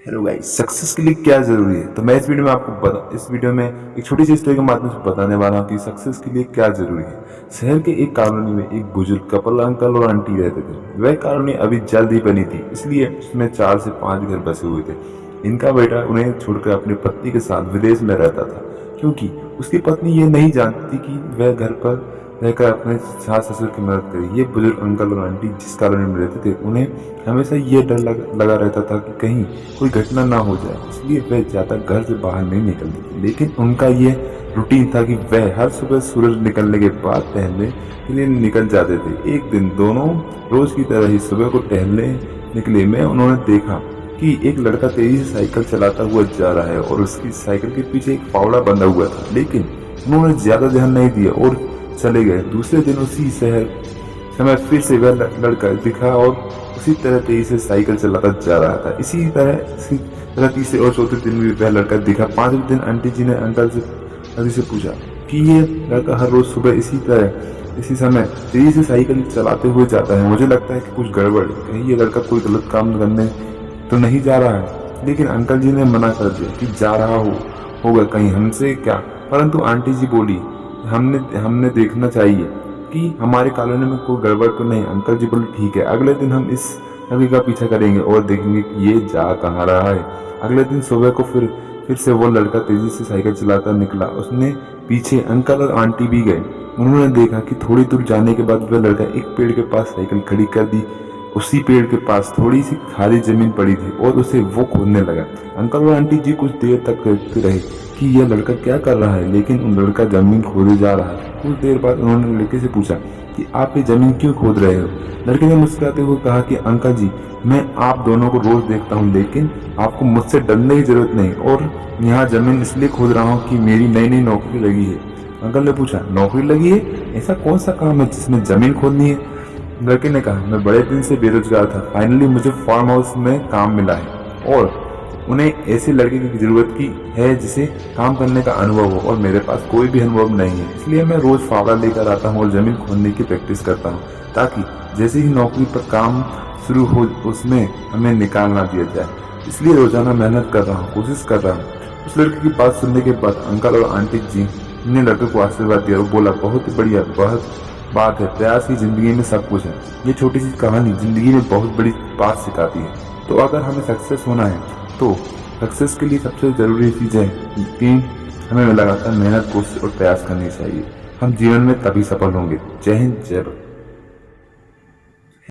Hello guys, success के लिए क्या जरूरी है। तो मैं इस वीडियो में एक छोटी सी स्टोरी के माध्यम से बताने वाला हूँ कि सक्सेस के लिए क्या जरूरी है। शहर के एक कॉलोनी में एक बुजुर्ग कपल अंकल और आंटी रहते थे। वह कॉलोनी अभी जल्द ही बनी थी, इसलिए उसमें 4 से 5 घर बसे हुए थे। इनका बेटा उन्हें छोड़कर अपनी पत्नी के साथ विदेश में रहता था, क्योंकि उसकी पत्नी ये नहीं जानती कि वह घर पर रहकर अपने सास ससुर की मदद करे। ये बुजुर्ग अंकल और आंटी जिस कॉलोनी में रहते थे, उन्हें हमेशा ये डर लगा रहता था कि कहीं कोई घटना ना हो जाए, इसलिए वे ज्यादा घर से बाहर नहीं निकलते थे। लेकिन उनका ये रूटीन था कि वह हर सुबह सूरज निकलने के बाद टहलने के लिए निकल जाते थे। एक दिन दोनों रोज की तरह ही सुबह को टहलने निकले में उन्होंने देखा कि एक लड़का तेजी से साइकिल चलाता हुआ जा रहा है और उसकी साइकिल के पीछे एक फावड़ा बंधा हुआ था। लेकिन उन्होंने ज्यादा ध्यान नहीं दिया और चले गए। दूसरे दिन उसी समय फिर से वह लड़का दिखा और उसी तरह तेजी से साइकिल चलाता जा रहा था। इसी तरह तीसरे और चौथे दिन भी वह लड़का दिखा। 5वें दिन आंटी जी ने अंकल से पूछा कि ये लड़का हर रोज सुबह इसी समय तेजी से साइकिल चलाते हुए जाता है। मुझे लगता है कि कुछ गड़बड़ है, कहीं ये लड़का कोई गलत काम करने तो नहीं जा रहा है। लेकिन अंकल जी ने मना कर दिया कि जा रहा होगा कहीं हमसे क्या। परंतु आंटी जी बोली हमने देखना चाहिए कि हमारे कॉलोनी में कोई गड़बड़ तो नहीं। अंकल जी बोले ठीक है, अगले दिन हम इस लड़के का पीछा करेंगे और देखेंगे कि ये जा कहाँ रहा है। अगले दिन सुबह को फिर से वो लड़का तेजी से साइकिल चलाता निकला। उसने पीछे अंकल और आंटी भी गए। उन्होंने देखा कि थोड़ी दूर जाने के बाद वह लड़का एक पेड़ के पास साइकिल खड़ी कर दी। उसी पेड़ के पास थोड़ी सी खाली जमीन पड़ी थी और उसे वो खोदने लगा। अंकल और आंटी जी कुछ देर तक देखते रहे कि यह लड़का क्या कर रहा है, लेकिन उन लड़का जमीन खोदे जा रहा है। कुछ देर बाद उन्होंने लड़के से पूछा कि आप ये जमीन क्यों खोद रहे हो। लड़के ने मुस्कुराते हुए कहा कि अंकल जी, मैं आप दोनों को रोज देखता हूँ, लेकिन आपको मुझसे डरने की जरूरत नहीं, और यहाँ जमीन इसलिए खोद रहा हूँ कि मेरी नई नई नौकरी लगी है। अंकल ने पूछा नौकरी लगी है, ऐसा कौन सा काम है जिसमें जमीन खोदनी है। लड़के ने कहा मैं बड़े दिन से बेरोजगार था, फाइनली मुझे फार्म हाउस में काम मिला है और उन्हें ऐसे लड़के की जरूरत की है जिसे काम करने का अनुभव हो, और मेरे पास कोई भी अनुभव नहीं है। इसलिए मैं रोज फावड़ा लेकर आता हूँ और जमीन खोदने की प्रैक्टिस करता हूँ, ताकि जैसे ही नौकरी पर काम शुरू हो उसमें हमें निकाल ना दिया जाए। इसलिए रोजाना मेहनत कर रहा हूँ, कोशिश कर रहा हूँ। उस लड़के की बात सुनने के बाद अंकल और आंटी जी ने लड़के को आशीर्वाद दिया और बोला बहुत बढ़िया, बहुत बात है, प्रयास ही जिंदगी में सब कुछ है। ये छोटी सी कहानी जिंदगी में बहुत बड़ी बात सिखाती है। तो अगर हमें सक्सेस होना है तो सक्सेस के लिए सबसे जरूरी चीज है कि हमें लगातार मेहनत, कोशिश और प्रयास करनी चाहिए। हम जीवन में तभी सफल होंगे। जय हिंद, जय भारत।